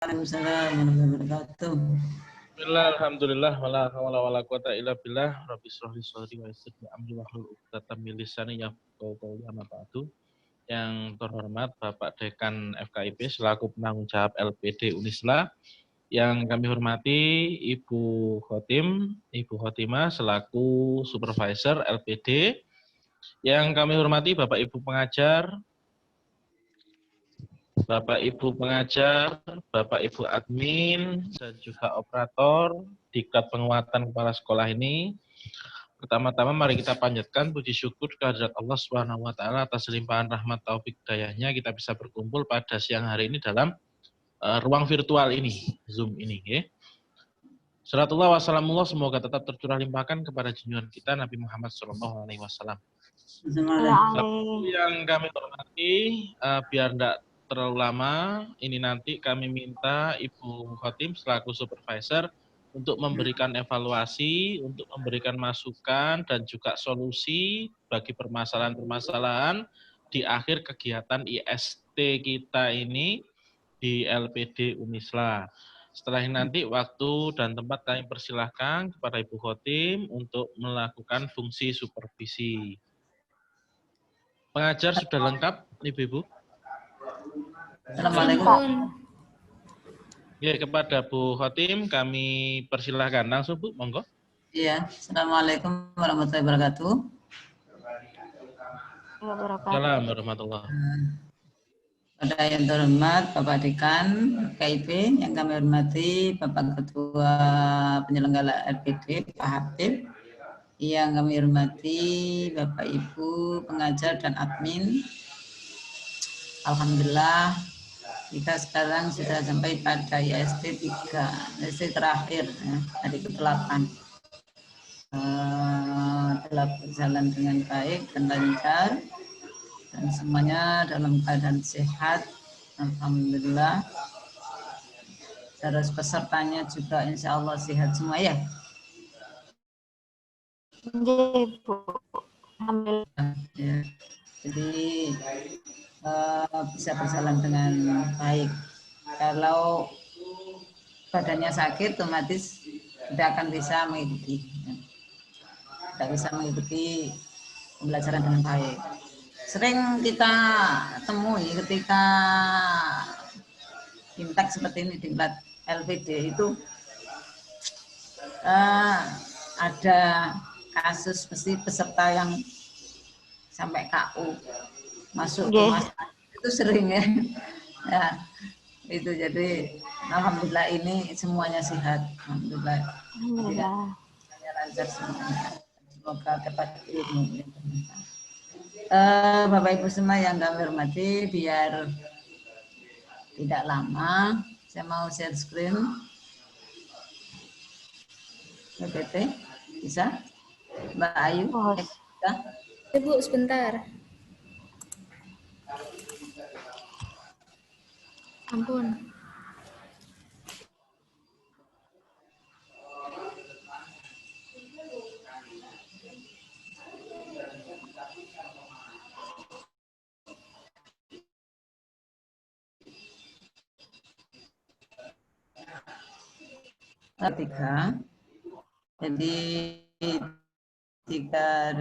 Waalaikumsalam warahmatullahi wabarakatuh. Bismillah, alhamdulillah, wala hawla wala quwata illa billah. Rabbi shrah li sadri wa yassir li amri wahlul 'uqdatam min lisani yafqahu qawli amma ba'du. Yang terhormat Bapak Dekan FKIP selaku penanggung jawab LPD Unisla. Yang kami hormati Ibu Khotimah selaku supervisor LPD. Yang kami hormati Bapak Ibu pengajar, Bapak Ibu pengajar, Bapak Ibu admin, dan juga operator Diklat Penguatan Kepala Sekolah ini. Pertama-tama mari kita panjatkan puji syukur kehadirat Allah Subhanahu wa taala atas limpahan rahmat taufik hidayahnya kita bisa berkumpul pada siang hari ini dalam ruang virtual ini, Zoom ini, ya. Salatullah wassalamullah semoga tetap tercurah limpahkan kepada junjungan kita Nabi Muhammad SAW. Yang kami hormati, biar tidak terlalu lama, ini nanti kami minta Ibu Khotim selaku supervisor untuk memberikan evaluasi, untuk memberikan masukan dan juga solusi bagi permasalahan-permasalahan di akhir kegiatan IST kita ini di LPD Unisla. Setelah ini nanti waktu dan tempat kami persilahkan kepada Ibu Khotim untuk melakukan fungsi supervisi. Pengajar sudah lengkap, Ibu-Ibu? Assalamualaikum. Ya, kepada Bu Khotim kami persilahkan langsung, Bu, monggo. Iya, Assalamualaikum warahmatullahi wabarakatuh. Assalamualaikum warahmatullahi wabarakatuh. Pada yang terhormat Bapak Dekan KIP, yang kami hormati Bapak Ketua Penyelenggara LPD, Pak Habib, yang kami hormati Bapak Ibu pengajar dan admin. Alhamdulillah kita sekarang sudah sampai pada IST 3, IST terakhir, ya, hari ke-8. Telah berjalan dengan baik dan lancar dan semuanya dalam keadaan sehat, alhamdulillah. Terus pesertanya juga insya Allah sehat semua, ya. Ya. Jadi bisa berjalan dengan baik. Kalau badannya sakit, otomatis tidak akan bisa mengikuti. Tidak bisa mengikuti pembelajaran dengan baik. Sering kita temui ketika Bimtek seperti ini di LPD itu ada kasus mesti peserta yang sampai KU masuk rumah itu sering, ya. Ya, itu jadi alhamdulillah ini semuanya sehat, alhamdulillah. Lancar semuanya. Semoga dapat ilmu. Bapak Ibu semua yang kami hormati, biar tidak lama saya mau share screen. PPT bisa? Mbak Ayu bisa? Ibu sebentar. Ampun. Tiga. Jadi 3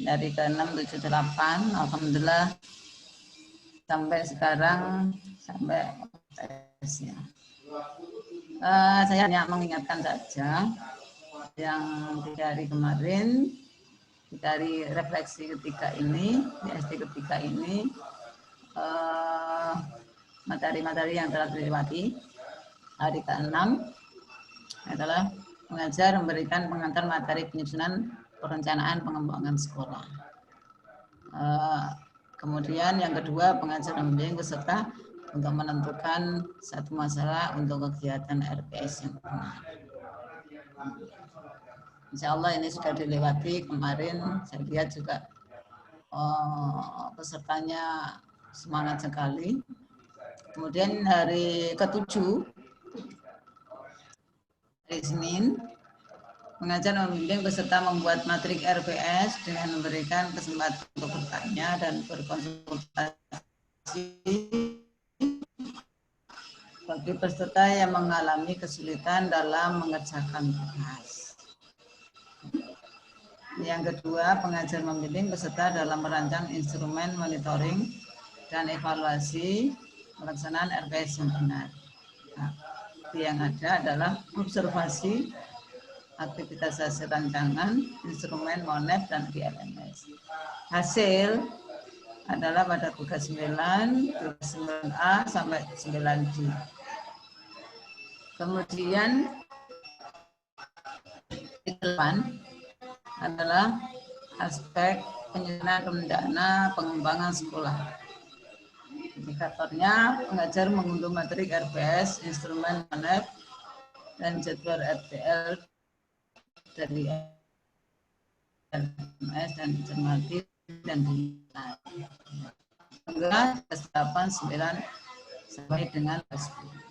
dari ke-6, 7, 8, alhamdulillah sampai sekarang sampai tesnya. Saya hanya mengingatkan saja yang 3 hari kemarin, dari refleksi ketiga ini, IST ketiga ini, materi-materi yang telah dilewati. Hari ke-6 adalah mengajar memberikan pengantar materi penyusunan perencanaan pengembangan sekolah. Kemudian yang kedua, pengajar membimbing peserta untuk menentukan satu masalah untuk kegiatan RPS yang benar. Insya Allah ini sudah dilewati kemarin. Saya lihat juga pesertanya semangat sekali. Kemudian hari ke-7, hari Senin, pengajar membimbing peserta membuat matrik RPS dengan memberikan kesempatan untuk bertanya dan berkonsultasi bagi peserta yang mengalami kesulitan dalam mengerjakan tugas. Yang kedua, pengajar membimbing peserta dalam merancang instrumen monitoring dan evaluasi pelaksanaan RPS yang benar. Nah, yang ada adalah observasi aktivitas hasil rancangan, instrumen MONEP dan VLMS. Hasil adalah pada tugas 9A sampai 9D. Kemudian di depan adalah aspek penyusunan rencana pengembangan sekolah. Indikatornya, pengajar mengunduh materi RPS, instrumen MONEP, dan jadwal RTL dari RMS dan cermati dan dinilai. Tanggal 8, 9 sampai dengan 10.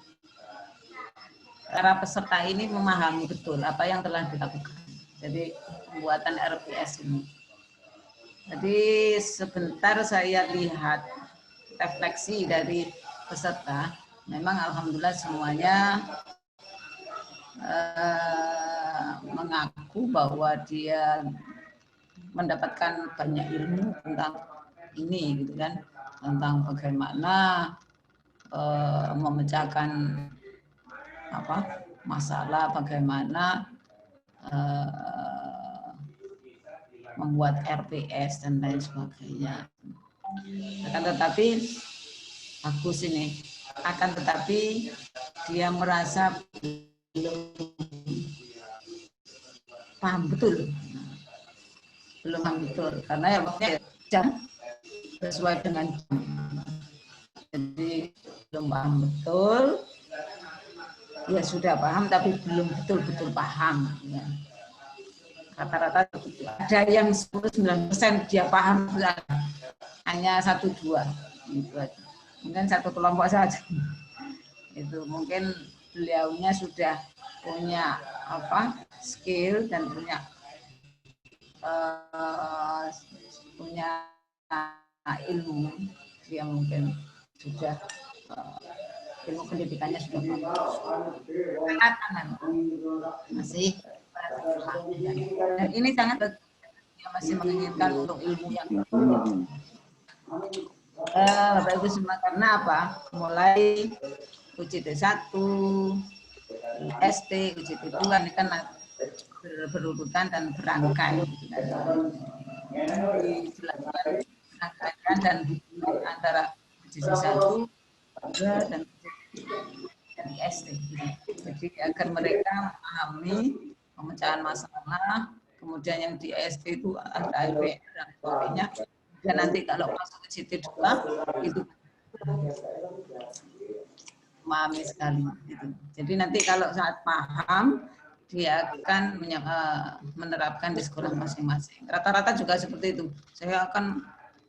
Para peserta ini memahami betul apa yang telah dilakukan. Jadi pembuatan RPS ini. Jadi sebentar saya lihat refleksi dari peserta. Memang alhamdulillah semuanya mengaku bahwa dia mendapatkan banyak ilmu tentang ini, gitu kan, tentang bagaimana memecahkan masalah, bagaimana membuat RPS dan lain sebagainya. Akan tetapi bagus ini. Akan tetapi dia merasa belum paham betul. Belum paham betul karena ya maksudnya jam sesuai dengan jam. Jadi belum paham betul. Ya sudah paham tapi belum betul-betul paham. Ya. Rata-rata ada yang 10-9% dia paham, hanya 1-2 gitu aja. Mungkin satu kelompok saja. Itu mungkin beliaunya sudah punya skill dan punya ilmu, dia mungkin sudah ilmu pendidikannya sudah bagus. Masih dan ini sangat masih menginginkan untuk ilmu yang Bapak Ibu semua, karena apa? Mulai UJT 1, ST, UJT 2 ini kan berurutan dan berangkai dijelaskan rangkaian dan hubungan antara UJT 1, 2 dan ST. Jadi agar mereka memahami pemecahan masalah, kemudian yang di ST itu ada LPR dan sebagainya. Dan nanti kalau masuk ke UJT 2 itu memahami sekali. Gitu. Jadi nanti kalau saat paham, dia akan menerapkan di sekolah masing-masing. Rata-rata juga seperti itu. Saya akan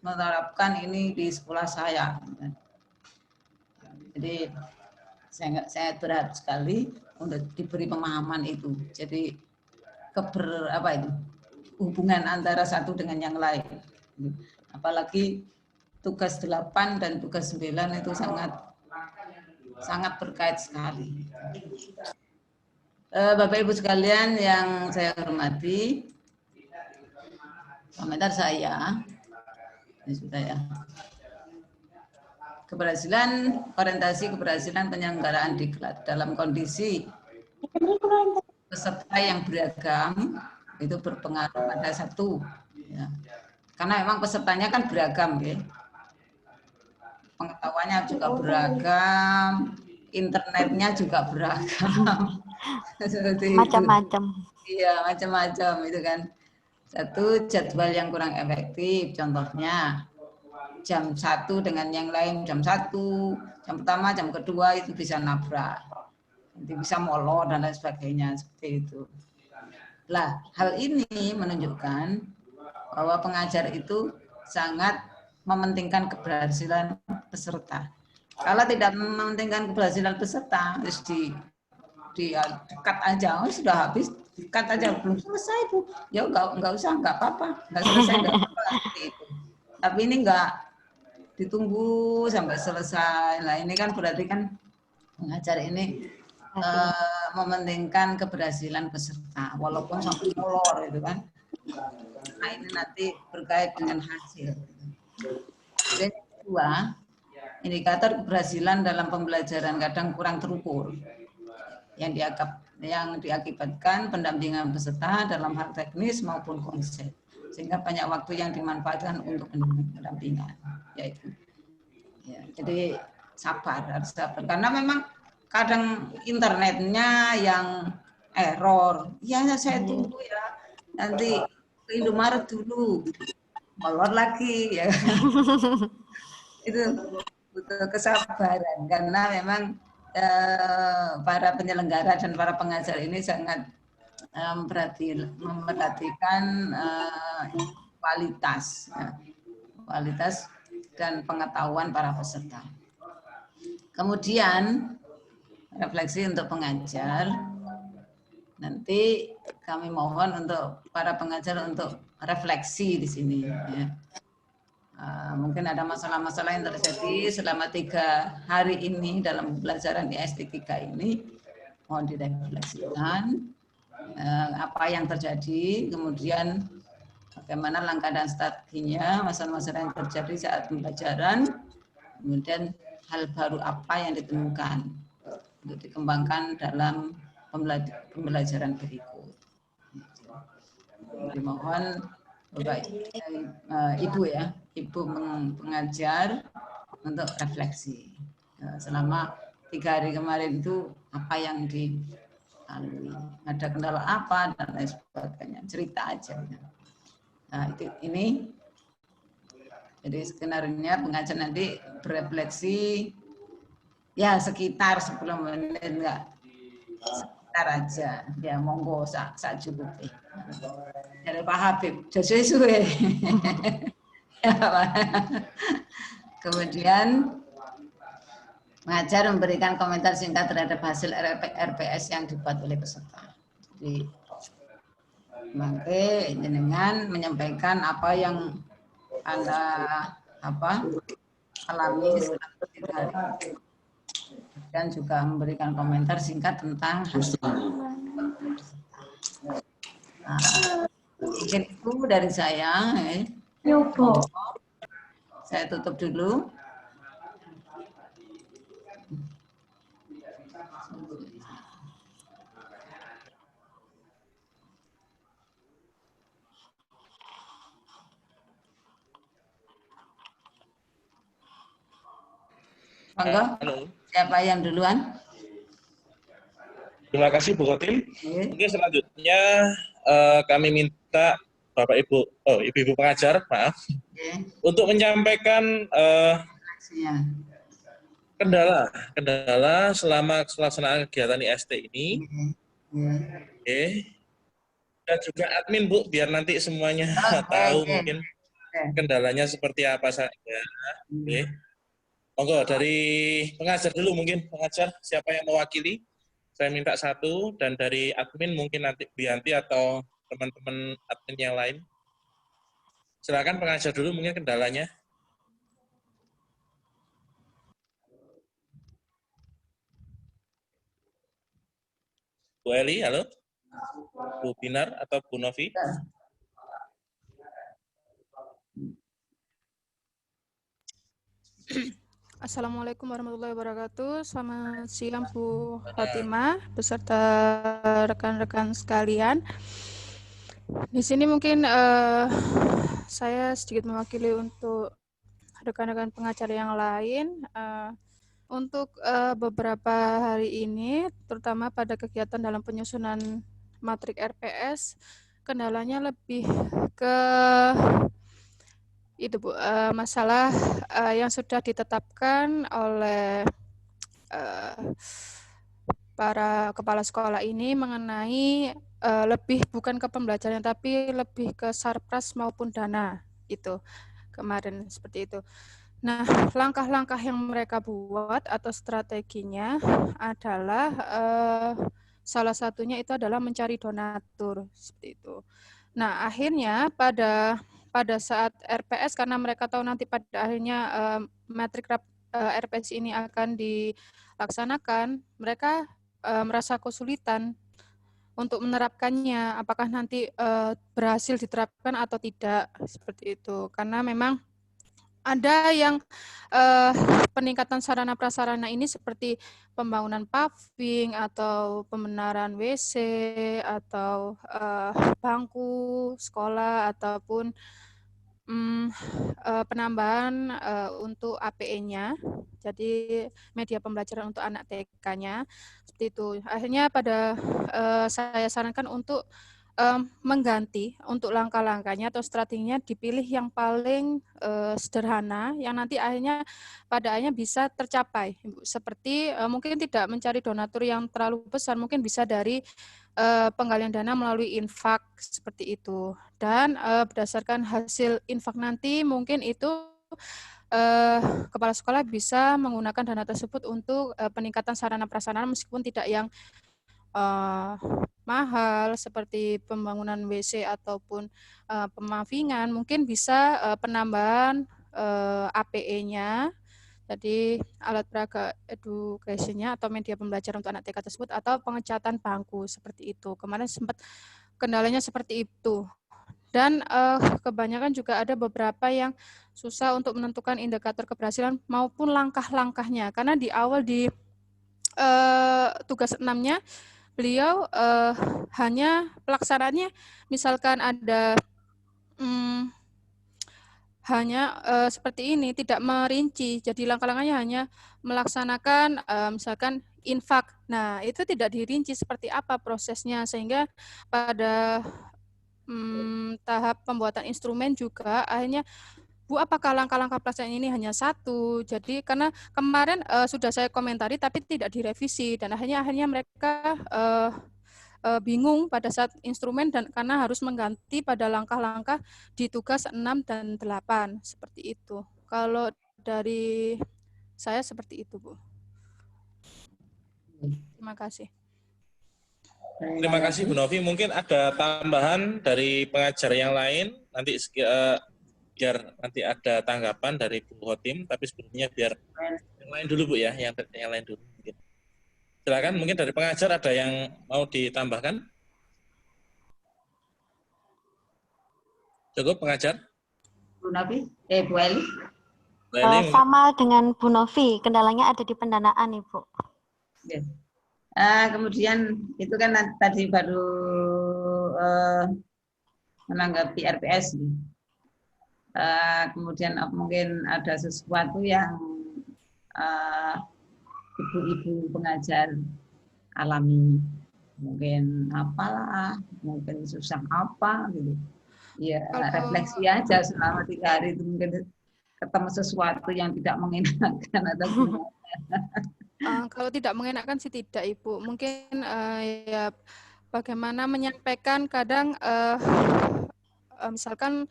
menerapkan ini di sekolah saya. Jadi saya berharap sekali untuk diberi pemahaman itu. Jadi hubungan antara satu dengan yang lain. Apalagi tugas 8 dan tugas 9 itu sangat berkait sekali. Bapak Ibu sekalian yang saya hormati, komentar saya, ini sudah ya. Orientasi keberhasilan penyelenggaraan diklat dalam kondisi peserta yang beragam itu berpengaruh pada satu, ya. Karena memang pesertanya kan beragam, ya. Pengetahuannya juga beragam, internetnya juga beragam, macam-macam. Iya, macam-macam itu kan. Satu, jadwal yang kurang efektif, contohnya jam 1 dengan yang lain jam 1, jam pertama, jam kedua itu bisa nabrak, nanti bisa molor dan lain sebagainya, seperti itu. Lah, hal ini menunjukkan bahwa pengajar itu sangat mementingkan keberhasilan peserta. Kalau tidak mementingkan keberhasilan peserta, terus di cut aja, sudah habis, cut aja, belum selesai Bu. Ya enggak usah, enggak apa-apa, enggak selesai, enggak apa-apa seperti itu. Tapi ini enggak ditunggu sampai selesai. Nah, ini kan berarti kan Mengajar ini mementingkan keberhasilan peserta, walaupun sampai molor itu kan. Nah ini nanti berkait dengan hasil. Dan kedua, indikator keberhasilan dalam pembelajaran kadang kurang terukur, yang diakibatkan pendampingan peserta dalam hal teknis maupun konsep, sehingga banyak waktu yang dimanfaatkan untuk pendampingan. Yaitu, ya, jadi harus sabar, karena memang kadang internetnya yang error. Ya saya tunggu ya, nanti ke Indomaret dulu, molor lagi ya. Itu butuh kesabaran, karena memang para penyelenggara dan para pengajar ini sangat memperhatikan kualitas dan pengetahuan para peserta. Kemudian refleksi untuk pengajar. Nanti kami mohon untuk para pengajar untuk refleksi di sini. Ya. Mungkin ada masalah-masalah yang terjadi selama 3 hari ini dalam pembelajaran di SD3 ini. Mohon direfleksikan apa yang terjadi, kemudian bagaimana langkah dan strateginya, masalah-masalah yang terjadi saat pembelajaran, kemudian hal baru apa yang ditemukan untuk dikembangkan dalam pembelajaran berikut. Dimohon Bapak Ibu ya, Ibu pengajar untuk refleksi selama 3 hari kemarin itu apa yang dilalui, ada kendala apa dan lain sebagainya, cerita aja. Nah ini jadi skenario-nya pengajar nanti berefleksi ya sekitar 10 menit, enggak sekitar aja ya, monggo sak cukup dari Pak Habib suwe. Ya, Pak. Kemudian pengajar memberikan komentar singkat terhadap hasil RPS yang dibuat oleh peserta. Jadi maka jenengan menyampaikan apa yang Anda alami selama 3 hari, dan juga memberikan komentar singkat tentang hasil. Nah, mungkin itu dari saya. Saya tutup dulu. Monggo, siapa yang duluan? Terima kasih Bu Khotim. Mungkin selanjutnya kami minta Bapak Ibu, Ibu-Ibu pengajar, maaf, untuk menyampaikan kendala selama pelaksanaan kegiatan IST ini. Dan juga admin Bu, biar nanti semuanya tahu mungkin kendalanya seperti apa saja. Monggo dari pengajar dulu, mungkin pengajar siapa yang mewakili? Saya minta 1, dan dari admin mungkin nanti Bianti atau teman-teman admin yang lain. Silakan pengajar dulu mungkin kendalanya. Bu Eli, halo? Bu Binar atau Bu Novi? Assalamualaikum warahmatullahi wabarakatuh. Selamat siang Bu Khotimah beserta rekan-rekan sekalian. Di sini mungkin saya sedikit mewakili untuk rekan-rekan pengajar yang lain. Untuk beberapa hari ini, terutama pada kegiatan dalam penyusunan matrik RPS, kendalanya lebih ke itu Bu, masalah yang sudah ditetapkan oleh para kepala sekolah ini mengenai lebih bukan ke pembelajaran tapi lebih ke sarpras maupun dana, itu kemarin seperti itu. Nah, langkah-langkah yang mereka buat atau strateginya adalah salah satunya itu adalah mencari donatur seperti itu. Nah, akhirnya pada saat RPS, karena mereka tahu nanti pada akhirnya matrik RPS ini akan laksanakan, mereka merasa kesulitan untuk menerapkannya, apakah nanti berhasil diterapkan atau tidak, seperti itu. Karena memang ada yang peningkatan sarana prasarana ini seperti pembangunan paving atau pembenaran WC atau bangku sekolah ataupun penambahan untuk APE-nya, jadi media pembelajaran untuk anak TK-nya, seperti itu. Akhirnya pada saya sarankan untuk mengganti untuk langkah-langkahnya atau strateginya dipilih yang paling sederhana, yang nanti akhirnya pada akhirnya bisa tercapai. Seperti mungkin tidak mencari donatur yang terlalu besar, mungkin bisa dari penggalian dana melalui infak seperti itu. Dan berdasarkan hasil infak nanti mungkin itu kepala sekolah bisa menggunakan dana tersebut untuk peningkatan sarana prasarana meskipun tidak yang mahal seperti pembangunan WC ataupun pemavingan, mungkin bisa penambahan APE-nya, jadi alat peraga education-nya atau media pembelajaran untuk anak TK tersebut, atau pengecatan bangku seperti itu. Kemarin sempat kendalanya seperti itu. Dan kebanyakan juga ada beberapa yang susah untuk menentukan indikator keberhasilan maupun langkah-langkahnya, karena di awal di tugas 6-nya beliau hanya pelaksanaannya, misalkan ada hanya seperti ini, tidak merinci. Jadi langkah-langkahnya hanya melaksanakan misalkan infak. Nah, itu tidak dirinci seperti apa prosesnya, sehingga pada tahap pembuatan instrumen juga akhirnya, Bu, apakah langkah-langkah pelaksanaan ini hanya satu? Jadi karena kemarin sudah saya komentari tapi tidak direvisi, dan akhirnya mereka bingung pada saat instrumen, dan karena harus mengganti pada langkah-langkah di tugas 6 dan 8 seperti itu. Kalau dari saya seperti itu, Bu. Terima kasih. Terima kasih Bu Novi. Mungkin ada tambahan dari pengajar yang lain, nanti biar nanti ada tanggapan dari Bu Hotim, tapi sebelumnya biar yang lain dulu Bu ya, yang lain dulu. Silakan, mungkin dari pengajar ada yang mau ditambahkan? Cukup pengajar? Bu Novi, Bu Eli. Sama dengan Bu Novi, kendalanya ada di pendanaan, Ibu. Yes. Kemudian itu kan tadi baru menanggapi RPS. Kemudian mungkin ada sesuatu yang ibu-ibu pengajar alami, mungkin apalah, mungkin susah apa gitu. Ya, refleksi aja selama 3 hari itu, mungkin ketemu sesuatu yang tidak mengenakan atau gimana. Kalau tidak mengenakan sih tidak, Ibu. Mungkin ya bagaimana menyampaikan, kadang misalkan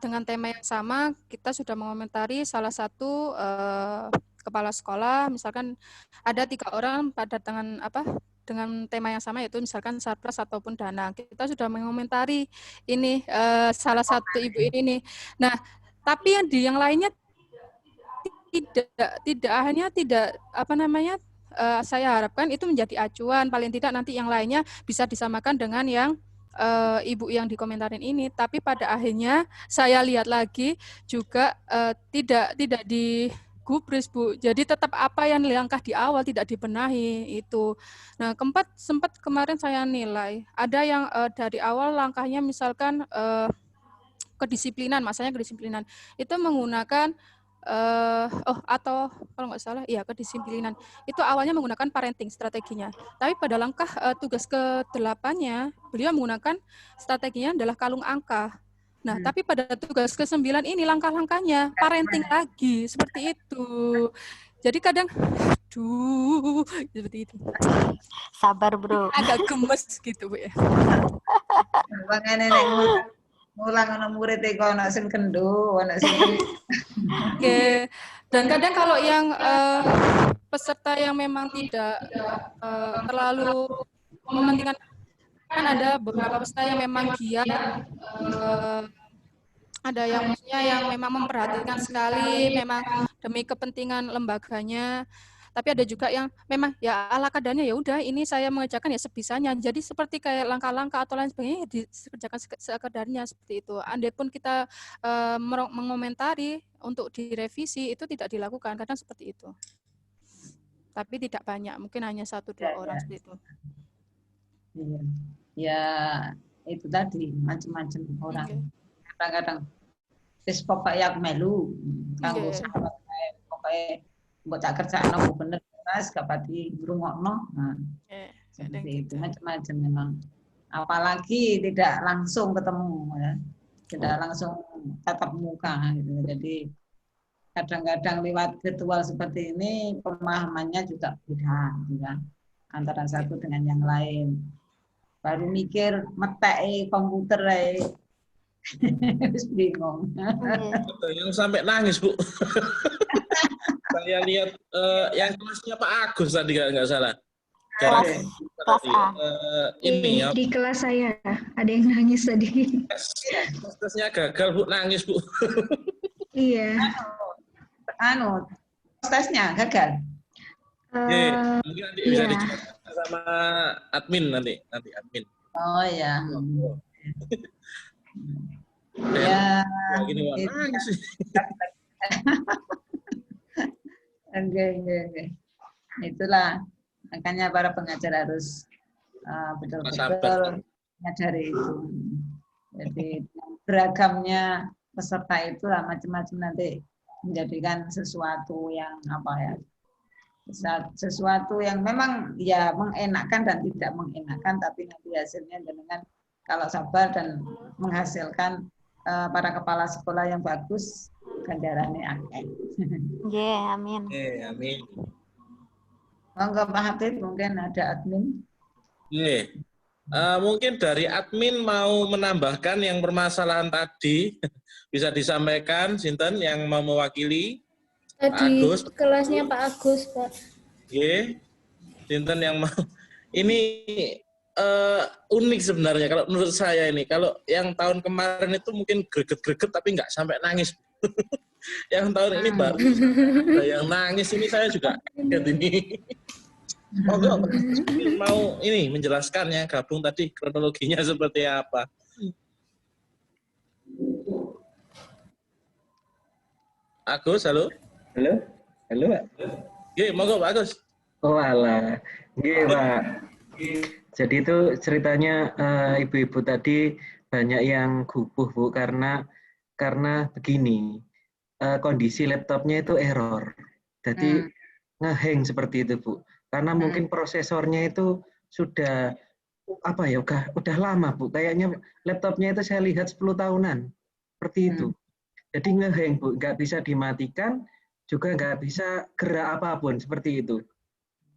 dengan tema yang sama, kita sudah mengomentari salah satu kepala sekolah, misalkan ada 3 orang pada dengan tema yang sama, yaitu misalkan sarpras ataupun dana. Kita sudah mengomentari ini salah satu ibu ini. Nah, tapi yang di yang lainnya saya harapkan itu menjadi acuan, paling tidak nanti yang lainnya bisa disamakan dengan yang ibu yang dikomentarin ini. Tapi pada akhirnya saya lihat lagi juga tidak digubris, Bu. Jadi tetap apa yang langkah di awal tidak dibenahi itu. Nah, keempat sempat kemarin saya nilai ada yang dari awal langkahnya misalkan kedisiplinan, masanya kedisiplinan itu menggunakan atau kalau nggak salah, iya kedisiplinan. Itu awalnya menggunakan parenting strateginya. Tapi pada langkah tugas ke-8-nya, beliau menggunakan strateginya adalah kalung angka. Nah, tapi pada tugas ke-9 ini langkah-langkahnya parenting lagi, seperti itu. Jadi kadang, seperti itu. Sabar, Bro. Agak gemes gitu, Bu ya. Ngulang ana murid iki ana sing kendo, ana sing Oke. Dan kadang kalau yang peserta yang memang tidak terlalu mementingkan, kan ada beberapa peserta yang memang giat, ada yang maksudnya yang memang memperhatikan sekali, memang demi kepentingan lembaganya. Tapi ada juga yang memang ya ala kadarnya ya udah ini saya mengerjakan ya sebisanya. Jadi seperti kayak langkah-langkah atau lain sebagainya ya dikerjakan sekedarnya seperti itu. Andai pun kita mengomentari untuk direvisi itu tidak dilakukan, kadang seperti itu. Tapi tidak banyak, mungkin hanya 1-2 orang seperti itu. Iya. Ya itu tadi macam-macam orang. Kadang-kadang wis pokoknya aku melu kanggo pokoknya mbok tak kerjaan aku bener pas gak pati ngrungokno. Nah, seperti itu macam-macam memang. Apalagi tidak langsung ketemu ya. Tidak langsung tatap muka gitu. Jadi kadang-kadang lewat virtual seperti ini pemahamannya juga beda gitu kan, antara satu dengan yang lain. Baru mikir metek komputer bingung. Yang sampai nangis, Bu. Saya lihat yang kelasnya Pak Agus tadi nggak salah. Kelas A. Ini di kelas saya ada yang nangis tadi. tesnya gagal, Bu, nangis, Bu. Iya. Tesnya gagal. Mungkin nanti bisa dijelaskan sama admin nanti admin. Oh ya. Ya. Gini, nangis. Oke. Itulah makanya para pengajar harus betul-betul menyadari itu. Jadi beragamnya peserta itu lah macam-macam nanti menjadikan sesuatu yang sesuatu yang memang ya mengenakan dan tidak mengenakan, tapi nanti hasilnya dengan kalau sabar dan menghasilkan para kepala sekolah yang bagus, ganjarannya akeh. Amin. Amin. Monggo Pak Habib, mungkin ada admin. Mungkin dari admin mau menambahkan yang permasalahan tadi bisa disampaikan, Sinten yang mau mewakili. Tadi Agus. kelasnya Pak Agus, Pak. Sinten yang mau. Ini unik sebenarnya kalau menurut saya ini. Kalau yang tahun kemarin itu mungkin greget-greget tapi nggak sampai nangis. Yang tahun ini baru yang nangis ini saya juga kaget ini. Mau ini menjelaskan ya, gabung tadi kronologinya seperti apa. Agus, halo. Halo, Pak. Monggo Pak Agus. Oh alah, Pak. Jadi itu ceritanya ibu-ibu tadi banyak yang gugup, Bu, karena begini, kondisi laptopnya itu error. Jadi ngehang seperti itu, Bu. Karena mungkin prosesornya itu sudah udah lama, Bu. Kayaknya laptopnya itu saya lihat 10 tahunan. Seperti itu. Jadi ngehang, Bu, nggak bisa dimatikan, juga nggak bisa gerak apapun, seperti itu.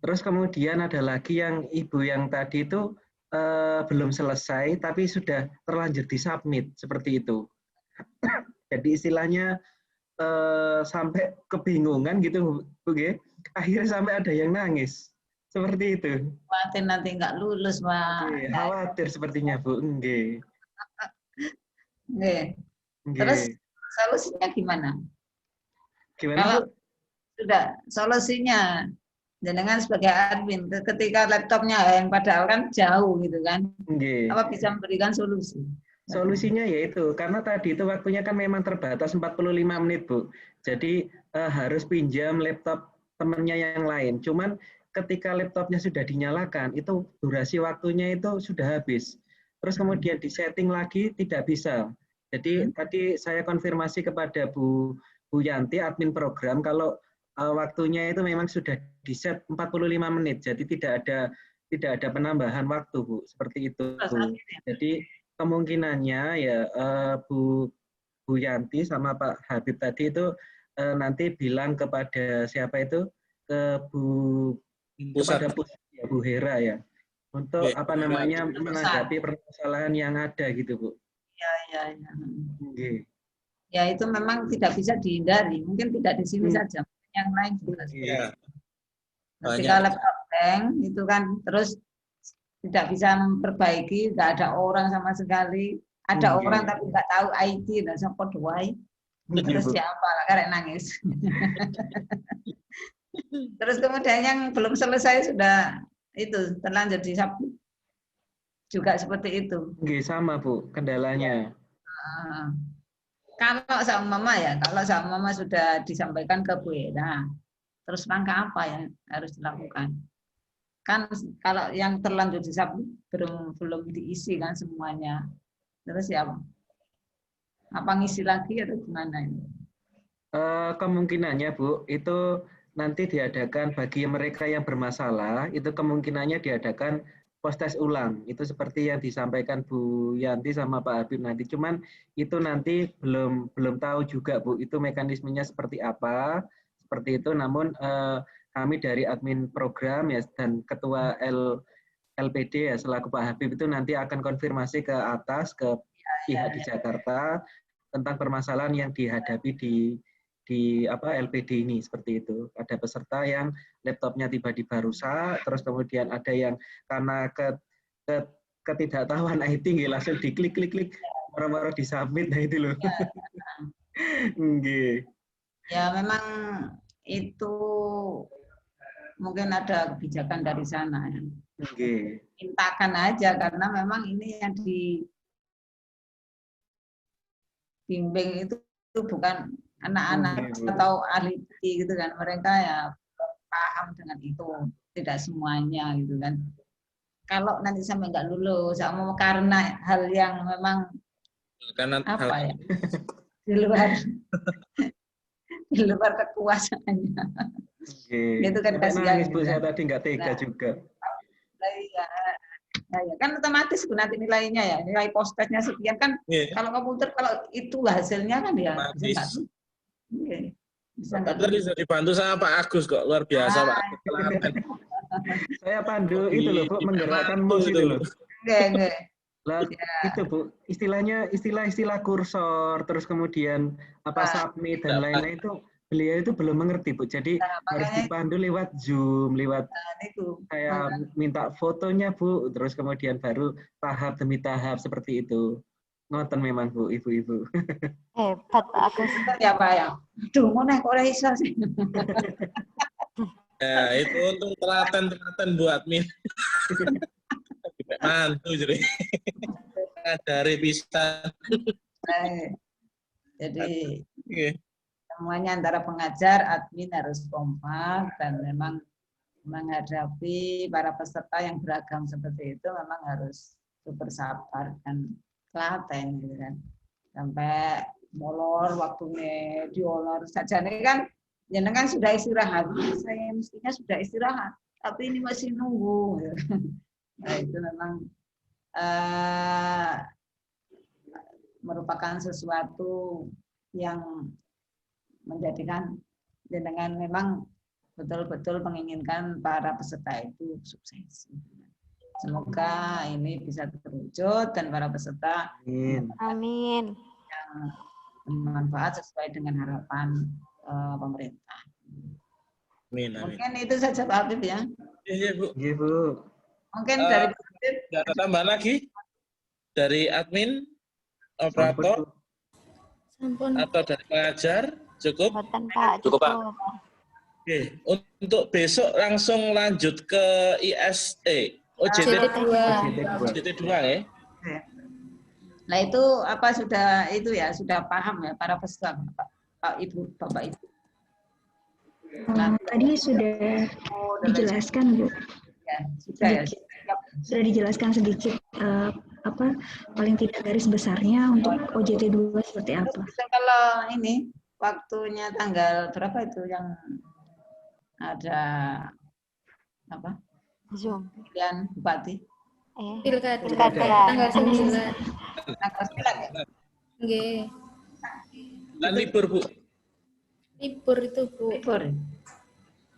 Terus kemudian ada lagi yang ibu yang tadi itu belum selesai, tapi sudah terlanjur disubmit, seperti itu. Jadi istilahnya sampai kebingungan gitu, Bu. Akhirnya sampai ada yang nangis, seperti itu. Khawatir nanti nggak lulus, Pak. Khawatir sepertinya, Bu. Terus solusinya gimana? Kalau sudah solusinya, jenengan sebagai admin, ketika laptopnya yang padahal kan jauh gitu kan, apa bisa memberikan solusi? Solusinya yaitu, karena tadi itu waktunya kan memang terbatas 45 menit, Bu. Jadi harus pinjam laptop temannya yang lain. Cuman ketika laptopnya sudah dinyalakan, itu durasi waktunya itu sudah habis. Terus kemudian disetting lagi tidak bisa. Jadi tadi saya konfirmasi kepada Bu Yanti, admin program, kalau waktunya itu memang sudah di-set 45 menit. Jadi tidak ada penambahan waktu, Bu. Seperti itu. Jadi kemungkinannya ya Bu Yanti sama Pak Habib tadi itu nanti bilang kepada siapa itu, kepada Bu Hera ya, untuk menanggapi permasalahan yang ada gitu, Bu. Ya. Ya itu memang tidak bisa dihindari, mungkin tidak di sini saja, yang lain juga. Ketika laptop hang itu kan terus tidak bisa memperbaiki, tidak ada orang sama sekali, ada orang tapi nggak tahu IT dan support doai. Terus siapa lah karek nangis. Terus kemudian yang belum selesai sudah itu terlanjur di Sabtu. Juga seperti itu. Nggih, sama Bu, kendalanya. Kalau sama mama ya, kalau sama mama sudah disampaikan ke Bu Eda, terus langkah apa yang harus dilakukan? Kan kalau yang terlanjur di Sabtu belum diisi kan semuanya. Terus ya apa ngisi lagi atau gimana ini? Kemungkinannya Bu, itu nanti diadakan bagi mereka yang bermasalah, itu kemungkinannya diadakan post-test ulang. Itu seperti yang disampaikan Bu Yanti sama Pak Habib nanti. Cuman itu nanti belum tahu juga Bu, itu mekanismenya seperti apa, seperti itu. Namun kami dari admin program ya dan ketua LPD ya selaku Pak Habib itu nanti akan konfirmasi ke atas, ke pihak di Jakarta tentang permasalahan yang dihadapi di LPD ini seperti itu. Ada peserta yang laptopnya tiba-tiba rusak, terus kemudian ada yang karena ketidaktahuan IT langsung diklik-klik-klik, marah-marah disubmit, nah itu loh. Ya memang itu mungkin ada kebijakan dari sana. Ya. Mintakan aja karena memang ini yang dibimbing itu bukan anak-anak atau ahli gitu kan, mereka ya paham dengan itu, tidak semuanya gitu kan. Kalau nanti sampai nggak lulus, karena hal yang memang apa ya di luar kekuasaannya. Itu kan kasihan. Nangis Bu, saya tadi nggak tega juga. Ya, kan otomatis nanti nilainya ya, nilai post-testnya sekian kan. Kalau komputer kalau itu hasilnya kan ya bisa Tapi tadi sudah dibantu sama Pak Agus kok, luar biasa Pak Agus. Saya pandu itu loh Bu, menggerakkan mouse itu loh. Lah itu Bu, istilah kursor, terus kemudian submit dan lain-lain itu beliau itu belum mengerti Bu. Jadi harus dipandu lewat Zoom, lewat saya minta fotonya Bu, terus kemudian baru tahap demi tahap seperti itu. Ngoten memang Bu, ibu-ibu. Hebat Pak Agus. Ya Pak ya. Duh, mau naik oleh iso sih. Ya, itu untuk telaten Bu admin. Mantu jadi. Dari bisa. Jadi semuanya antara pengajar, admin harus kompak dan memang menghadapi para peserta yang beragam seperti itu memang harus super sabar dan telaten gitu kan. Sampai molor waktunya diolor saja nih kan jenengan sudah istirahat. Saya mestinya sudah istirahat, tapi ini masih nunggu. Nah, itu memang merupakan sesuatu yang menjadikan jenengan memang betul-betul menginginkan para peserta itu sukses. Semoga ini bisa terwujud dan para peserta amin yang bermanfaat sesuai dengan harapan pemerintah. Amin. Mungkin itu saja Pak Habib ya. Iya Bu. Iya Bu. Mungkin dari Pak Habib. Ada tambahan lagi dari admin, operator, atau dari pengajar? Cukup? Cukup Pak. Oke, untuk besok langsung lanjut ke ISE. OJT 2 ya. Nah itu apa sudah paham ya para peserta Pak Ibu, Bapak Ibu? Tadi sudah dijelaskan Bu. Ya, sudah ya. Sudah dijelaskan sedikit paling tidak garis besarnya untuk OJT 2 seperti apa. Kalau ini waktunya tanggal berapa itu yang ada apa? Zoom. Pilihan bupati. Pilkada tanggal 9. Tanggal 9 ya? Nggih. Dan libur Bu. Libur itu Bu. Libur.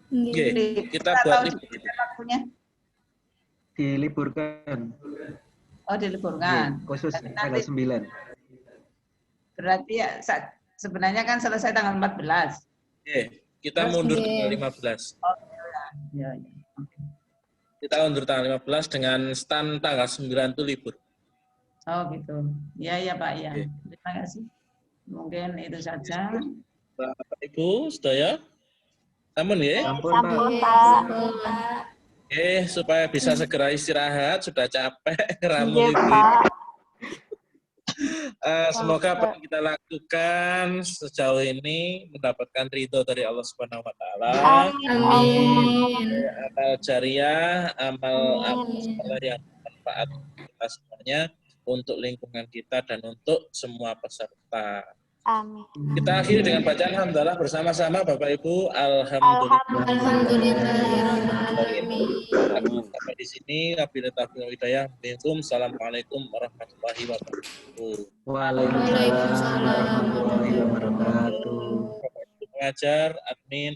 Nggih, kita buat libur. Waktunya diliburkan. Oh, diliburkan. Khusus tanggal 9. Berarti ya sebenarnya kan selesai tanggal 14. Kita mundur tanggal 15. Oh, ya. Okay. Kita mundur tanggal 15 dengan stand tanggal 9 itu libur. Oh gitu. Ya Pak ya. Terima kasih. Mungkin itu saja. Bapak Ibu, sedaya. Sampun ya? Sampun, Pak. Oke, supaya bisa segera istirahat, sudah capek ramu Iya, iki. Pak. Semoga apa yang kita lakukan sejauh ini mendapatkan ridho dari Allah Subhanahu wa taala. Amin. Amal jariah, amal yang bermanfaat kita semuanya untuk lingkungan kita dan untuk semua peserta. Amin. Kita akhiri dengan bacaan alhamdulillah bersama-sama Bapak Ibu. Sampai di sini wabillahi taufiq wal hidayah. Assalamualaikum warahmatullahi wabarakatuh. Waalaikumsalam warahmatullahi wabarakatuh. Pengajar, admin,